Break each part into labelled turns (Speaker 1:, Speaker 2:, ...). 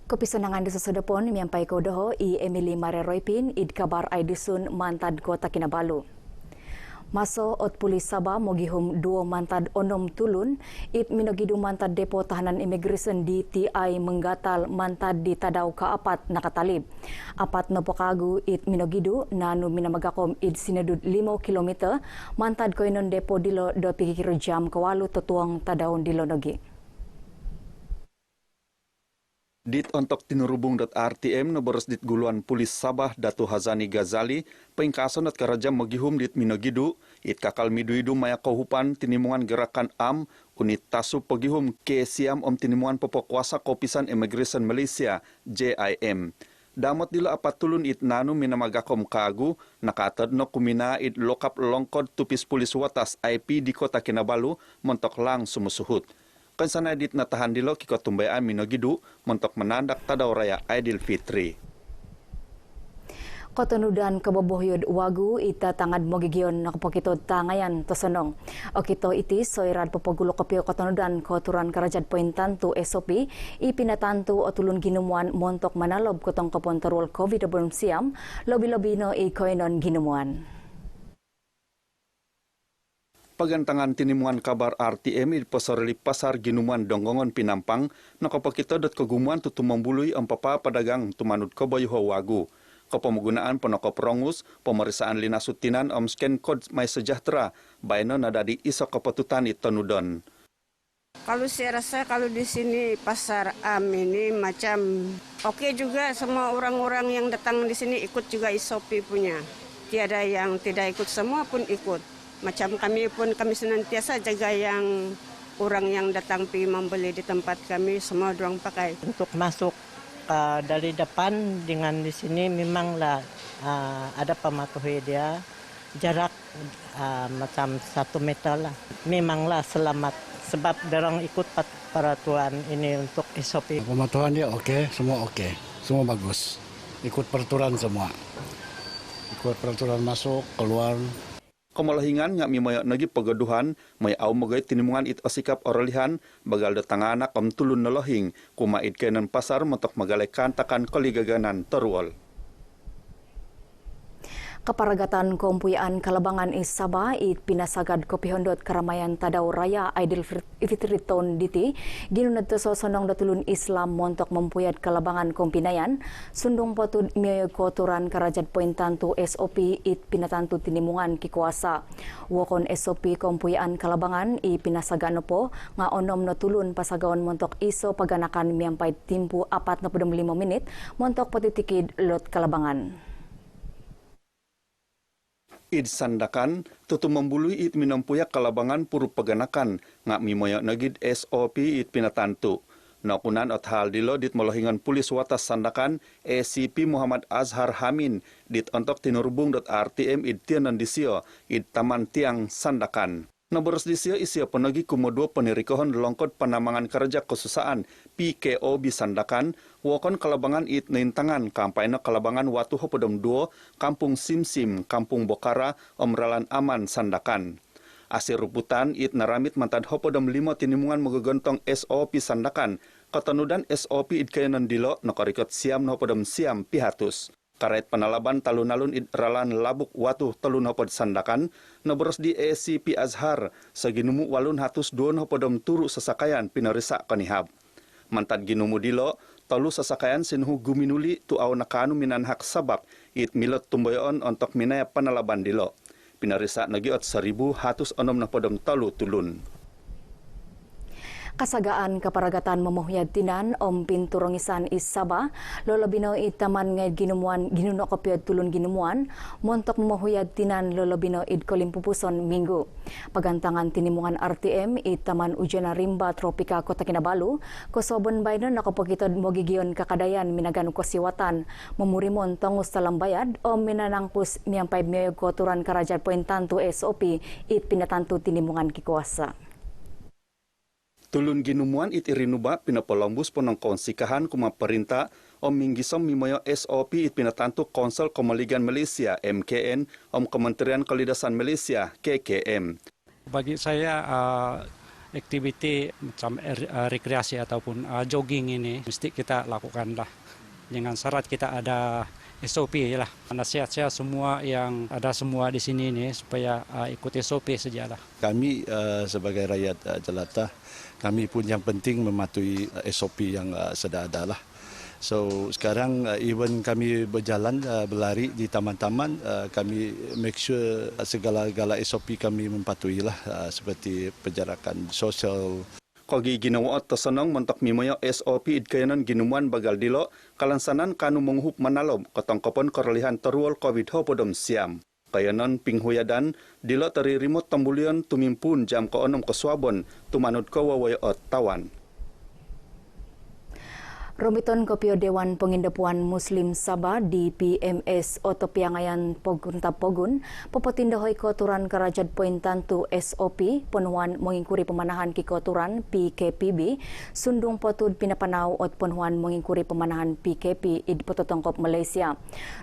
Speaker 1: Kepisanangan di sesudapon miampai kodoho i Emily Mareroipin id kabar aidisun mantad kota Kinabalu. Maso ot pulis Sabah mogihum duo mantad onom tulun it minogidu mantad depo tahanan imigresen di TI menggatal mantad di tadaw kaapat nakatalib. Apat no pokagu it minogidu nanu minamagakom id sinedud 5 kilometer mantad koinon depo dilo 2 jam kawalu tutuang tadaon dilo nogi.
Speaker 2: Dit ontok tinurubung.rtm no boros dit guluan pulis Sabah Datu Hazani Ghazali pengkason at karajam magihum dit minogidu it kakal midu-idu maya kohupan tinimungan gerakan unit tasu pagihum ke siam tinimungan popokuasa kopisan Immigration Malaysia JIM. Damot dilo apat tulun it nanu minamagakom kagu nakatad no kumina it lokap longkod tupis pulis watas IP di kota Kinabalu montok lang sumusuhut. Kansana dit natahan dilo kiko tumbayaan minogidu montok menandak tadaw raya Aidil Fitri.
Speaker 1: Kotonudan kabobohyod wagu ita tangad mogigion nakapokito tangayan tosonong. O kito iti soirad popogulo kopyo kotonudan koturan karajad pointantu SOP ipinatantu o tulun ginumuan montok manalob kotong kapontarul COVID-19 siam lobi-lobi no ikoinon ginumuan.
Speaker 2: Pagantangan tinimuan kabar RTM di pasar ginumuan donggongon pinampang nakapakita dat kagumuan tutumambului ampapa padagang tumanud kabayuho wagu. Kapamagunaan penokop rongus, pemeriksaan lina sutinan scan code My Sejahtera, bayano nadadi isa kapatutan itonudon.
Speaker 3: Kalau saya rasa kalau di sini pasar ini macam oke juga semua orang-orang yang datang di sini ikut juga SOP punya. Tiada yang tidak ikut, semua pun ikut. Macam kami senantiasa jaga yang orang yang datang pergi membeli di tempat kami semua dorang pakai.
Speaker 4: Untuk masuk dari depan dengan di sini memanglah ada pematuhi dia jarak macam 1 meter lah. Memanglah selamat sebab dorang ikut peraturan ini untuk SOP.
Speaker 5: Pematuhan dia okey, semua okey, semua bagus. Ikut peraturan semua. Ikut peraturan masuk, keluar.
Speaker 2: Kamalahingan nga mimaya nagi pagaduhan may aw magay tinimungan it asikap oralihan bagal datanganak tulun na lohing kumait kenan pasar matok magalay kantakan kaligaganan tarual.
Speaker 1: Keparagatan Kompuyaan Kalabangan is Sabah it pinasagad kopihondot karamayan tadaw raya Aidil Fitri tahun diti ginunad to sonong datulun Islam montok mempuyat Kalabangan Kompinayan sundong potud miyoy koturan karajat pointantu SOP it pinatantu tinimungan kikuasa. Wokon SOP Kompuyaan Kalabangan i pinasagano po nga onom na tulun pasagawan montok iso paganakan miyampay timpu 45 menit montok patitikid lot Kalabangan.
Speaker 2: Id sandakan tutumambului it minampuyak Kalabangan puru paganakan nga mimoya nagid SOP it pinatantu. Nakunan at hal dilo dit molohingan pulis watas sandakan ACP Muhammad Azhar Hamin dit ontok tinurubung.rtm id tianan disio id taman tiang sandakan. Naboros disio isio penagi kumodua penirikohon longkod panamangan kerja kesusaan PKO bisandakan wakon Kalabangan it naintangan kampayna Kalabangan watu hopodom 2 kampung Simsim kampung Bokara omralan aman sandakan. Asir ruputan it naramit mantad hopodom 5 tinimungan magagontong SOP sandakan katanudan SOP it kayanan dilo nakarikot siam hopodom siam pihatus. Karet panalaban talun-alun ralan labuk watu talun hopod sandakan naboros di ACP Azhar sa ginumu walun hatus doon hopodom turu sasakayan pinarisa kanihab. Mantad ginumu dilo talu sasakayan sinhu guminuli tuaw nakanu minanhak sabak it milot tumbayon ontok minaya panalaban dilo. Pinarisa nagiot 1,000 hatus onom na podom talu tulun.
Speaker 1: Kasagaan kaparagatan mamuhyad tinan pinturongisan is Sabah lolobino itaman ngay ginumuan ginuno kopyod tulun ginumuan montok mamuhyad tinan lolobino id kolimpupuson minggu. Pagantangan tinimungan RTM itaman Ujana Rimba Tropika Kota Kinabalu kosobon bayno nakapokitod mogigion kakadayan minagano kosiwatan mamurimon tongus talambayad minanangpus miyampay miyog koturan karajat pointantu SOP it pinatantu tinimungan kikuasa.
Speaker 2: Tulun ginumuan it irinuba pinapalombus ponong konsikahan kuma perinta minggisom mimoyo SOP it pinatantu Konsel Komaligan Malaysia MKN Kementerian Kalidasan Malaysia KKM.
Speaker 6: Bagi saya aktiviti macam rekreasi ataupun jogging ini mesti kita lakukanlah. Dengan syarat kita ada SOP lah. Nasihat saya semua yang ada semua di sini ini supaya ikut SOP sajalah.
Speaker 5: Kami sebagai rakyat jelantah, kami pun yang penting mematuhi SOP yang sudah ada lah. So sekarang even kami berjalan berlari di taman-taman, kami make sure segala-gala SOP kami mematuhi lah, seperti penjarakan sosial.
Speaker 2: Kogi ginawaot tasanong mentok mimoyo SOP idkayanan ginuman bagal dilo kalansanan kanu menghup manalom kotongkopon korelihan teruol COVID podom siam. Kayanan pinghuyadan dilo teri remote tambulion tumimpun jam ke-6 ke Swabon tumanut ko wawayaot tawan.
Speaker 1: Romiton Kopio Dewan Pengindapuan Muslim Sabah di PMS Otopiangayan Pogun Tapogun, popotindahoy koturan Karajad Poin Tantu SOP, penuhan mengingkuri pemanahan kikoturan PKPB, sundung potud pinapanaw ot penuhan mengingkuri pemanahan PKP id pototongkop Malaysia.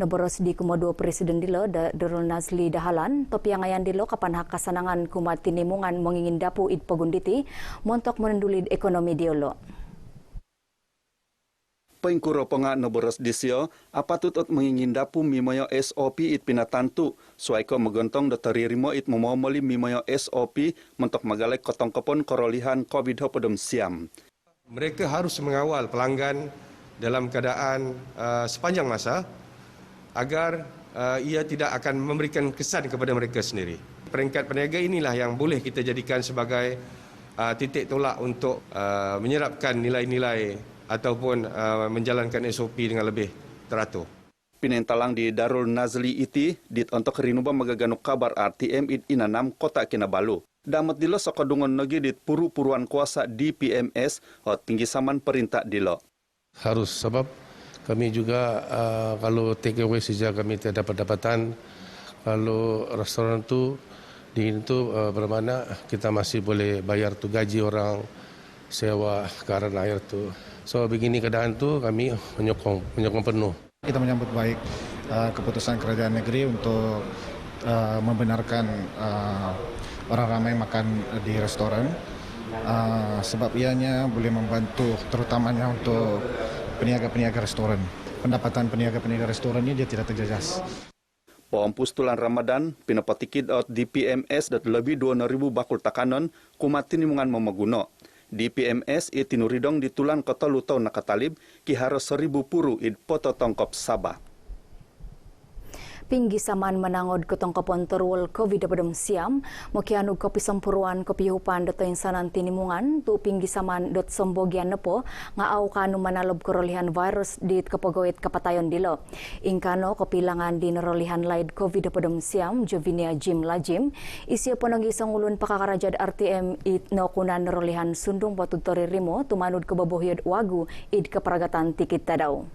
Speaker 1: Naboros di Komodo Presiden Dilo, Darul Nazli Dahalan, Topiangayan Dilo kapan hak kasanangan kumat tinimungan mengingindapu id Pogunditi, montok menendulid ekonomi diolo.
Speaker 2: Pengkuro penga noboros disio apatut ot mengingindapu mimoyo SOP it pinatantu suaiko megontong dotari rimo it momomoli mimoyo SOP mentok magalek kotongkopon korolihan COVID podom siam.
Speaker 7: Mereka harus mengawal pelanggan dalam keadaan sepanjang masa agar ia tidak akan memberikan kesan kepada mereka sendiri. Peringkat peniaga inilah yang boleh kita jadikan sebagai titik tolak untuk menyerapkan nilai-nilai ataupun menjalankan SOP dengan lebih teratur.
Speaker 2: Pinentalang di Darul Nazli iti dit untuk rinuba magaganuk kabar RTM id inanam kota Kinabalu. Damat dilo sokodungon nogi dit puru-puruan kuasa di PMS hot pinggisaman perintah dilo.
Speaker 8: Harus sebab kami juga kalau take away saja kami tidak dapat dapatan. Kalau restoran tu di itu bermakna kita masih boleh bayar tu gaji orang sewa karena air tu. So begini keadaan tu kami menyokong penuh.
Speaker 9: Kita menyambut baik keputusan kerajaan negeri untuk membenarkan orang ramai makan di restoran sebab ianya boleh membantu terutamanya untuk peniaga-peniaga restoran. Pendapatan peniaga-peniaga restoran ini dia tidak terjejas.
Speaker 2: Pompus tulan Ramadan pinapatikid out di PMS dat lebih 2.000 bakul takanon kumatin nimungan memaguno. Di PMS itinuridong ditulan kota lutau nakatalib ki harus 1.000 puru id poto tongkop Sabah.
Speaker 1: Pinggi saman menangod kotongkopon terul COVID pedom siam, mokianu kopi sempuruan kopi hupan dot insanan tinimungan tu pinggi saman dot sombogian nepo ngau kanu manalob kerolihan virus di kepogoit kapatayon dilo. Ingkano kopi langan di nerolihan laid COVID pedom siam Jovinia Jim Lajim isio pononggi sangulun pakakarajad RTM it nokunan nerolihan sundung batu tori rimo tumanud kebabohyod wagu id keperagatan tikit tadau.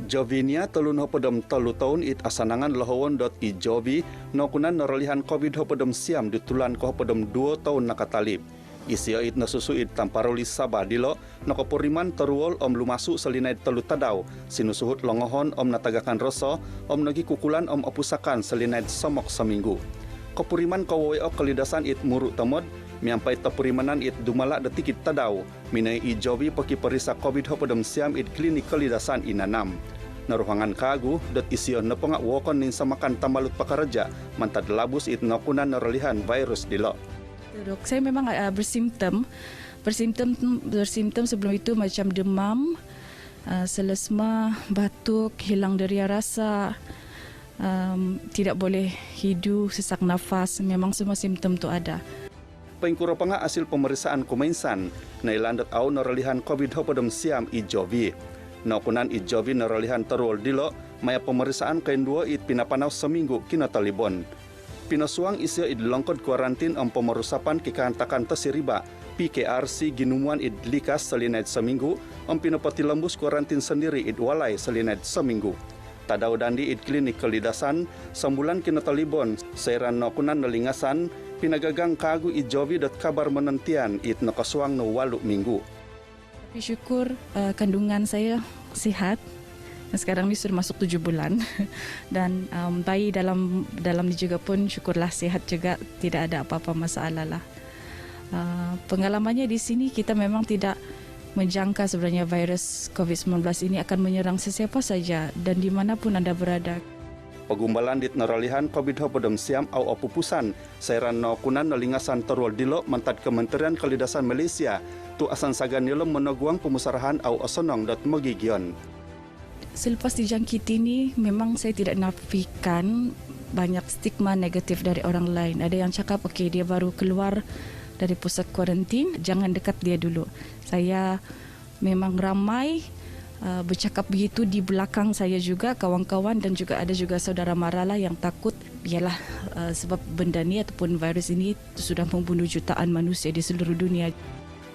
Speaker 2: Jovinia telun hopodom telu tahun it asanangan lohowon.i Jovi nokunan nerolihan COVID hopodom siam ditulan ko hopodom 2 tahun nakatalib. Isio it nasusu it tamparoli Sabah dilo nokopuriman teruol om lumasu selinai telu tadau sinusuhut longohon om natagakan roso om nagi kukulan om opusakan selinai somok seminggu. Kopuriman kawoi kelidasan it muruk temod miampai tapurimanan it dumala detikit tadau minai i Jovi paki perisa COVID hopodom siam it klinik kelidasan inanam. Naruhangan kagu dat ision nepengak wokon nin samakan tambalut pakaraja mantad labus it nokunan nerolihan virus dilo.
Speaker 10: Dok, saya memang bersimptom sebelum itu macam demam, selesma, batuk, hilang deria rasa, tidak boleh hidu, sesak nafas, memang semua simptom itu ada.
Speaker 2: Pengkuro pengak hasil pemeriksaan kumainsan nailandat au nerolihan COVID hopodom siam i Jovi. Nokunan i Jovi nerolihan terul dilo maya pemeriksaan kain dua it pinapanaw seminggu kina talibon. Pinasuang isya id longkod kuarantin om pemerusapan kikantakan tesiriba PKRC ginumuan id likas selinait seminggu om pinapati lembus kuarantin sendiri id walai selinait seminggu. Tadau dandi id klinik kelidasan sembulan kina talibon sairan nokunan nelingasan pinagagang kagu i Jovi dat kabar menentian id nokasuang no 8 minggu.
Speaker 10: Tapi syukur kandungan saya sihat, Sekarang ni sudah masuk 7 bulan dan bayi dalam ni juga pun syukurlah sihat juga, tidak ada apa-apa masalah lah. Pengalamannya di sini kita memang tidak menjangka sebenarnya virus COVID-19 ini akan menyerang sesiapa saja dan di mana pun Anda berada.
Speaker 2: Pagumbalan dit naralihan COVID-19 siam au opupusan sairan no kunan no lingasan terwal dilo mantad Kementerian Kalidasan Malaysia tu asan sagan nilom meneguang pemusarahan au osonong dot magigion.
Speaker 10: Selepas dijangkit ini memang saya tidak nafikan banyak stigma negatif dari orang lain. Ada yang cakap okey dia baru keluar dari pusat kuarantin, jangan dekat dia dulu. Saya memang ramai bercakap begitu di belakang saya juga, kawan-kawan dan juga ada juga saudara Marala yang takut ialah sebab benda ni ataupun virus ini sudah membunuh jutaan manusia di seluruh dunia.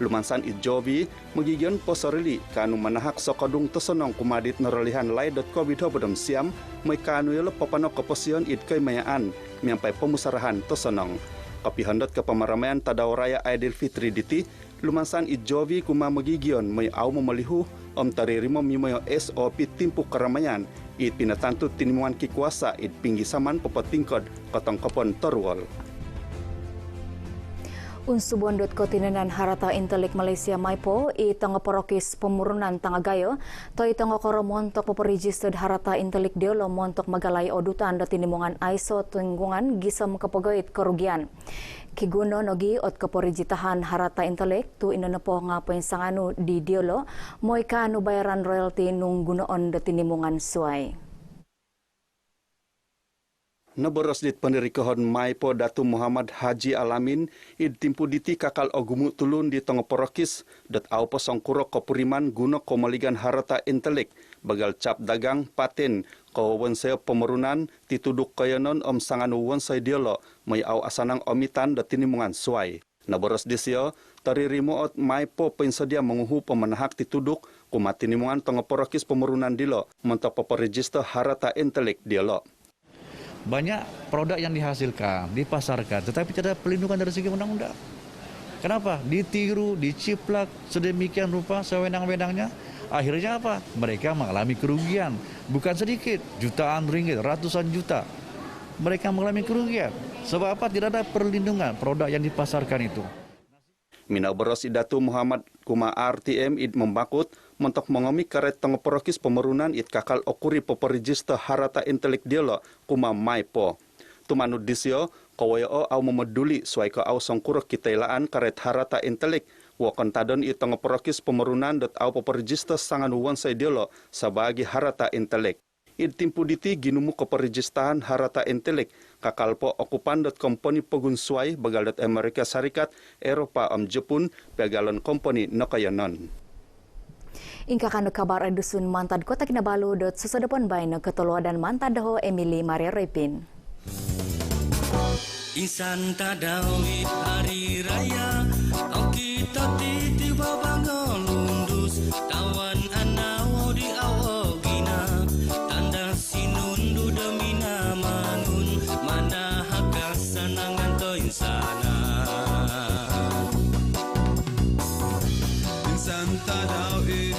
Speaker 2: Lumansan Ijobi magigion posorili kanu manahak sokadung tesonong kumadit naralihan lai.covid-19 siam may kanu yelo papanok keposion it kay mayaan miampai pemusarahan tesonong. Kapihandot ke pemaramaian Tadaw Raya Aidilfitri diti lumansan Ijobi kuma magigion may au memalihu om taririmo mimoyo SOP timpu keramaian it pinatantu tinimuan kikuasa it pinggisaman pepotingkod kotong kopon torwal.
Speaker 1: Unsubondot kotinenan harata intelek Malaysia Maipo i tanga porokis pemurunan tanga gayo to i tanga koro montok peperegistered harata intelek diolo montok magalay odutan do tinimungan ISO tunggungan gisam kapogoit kerugian. Kiguno nogi ot keporejitahan harata intelek tu inonepo nga pensanganu di diolo moy kanu bayaran royalty nung gunoon do tinimungan suai.
Speaker 2: Naboros dit pendirikohon Maipo Datu Muhammad Haji Alamin id timpu diti kakal ogumu tulun di tongo porokis dat au posong kurok kopuriman guno komaligan harata intelek bagal cap dagang paten ko wonseo pemerunan tituduk kayanon om sanganu wonsai diolo may au asanang omitan dat tinimungan suai. Naboros disio taririmo ot Maipo pensedia menguhu pemenahak tituduk kumat tinimungan tongo porokis pemerunan dilo mentok peperegister harata intelek diolo.
Speaker 11: Banyak produk yang dihasilkan, dipasarkan, tetapi tidak ada perlindungan dari segi undang-undang. Kenapa? Ditiru, diciplak, sedemikian rupa sewenang-wenangnya. Akhirnya apa? Mereka mengalami kerugian. Bukan sedikit, jutaan ringgit, ratusan juta. Mereka mengalami kerugian. Sebab apa? Tidak ada perlindungan produk yang dipasarkan itu.
Speaker 2: Minaboros Idatu Muhammad kuma RTM id membakut mentok mengomi karet tongo porokis pemerunan it kakal okuri peperegister harata intelek diolo kuma Maipo. Tumanu disio kawayo au memeduli suai ke au songkurok kitailaan karet harata intelek wakon tadon it tongo porokis pemerunan dot au peperegister sangan wansai diolo sabagi harata intelek. Id timpu diti ginumu keperegistahan harata intelek kakalpo okupan dot company pegun suai bagal dot Amerika Serikat Eropa Jepun pegalon company nokayanon.
Speaker 1: Ingkakan kabar dusun Mantad Kota Kinabalu dot susodopon baino ketolua dan Mantad Daho Emily Maria Repin.
Speaker 12: Insan tadawit hari raya au kita tiba bangolundus tawan anawo di awogina tanda sinundu demina manun mana hakasanangan to insana insan tadawit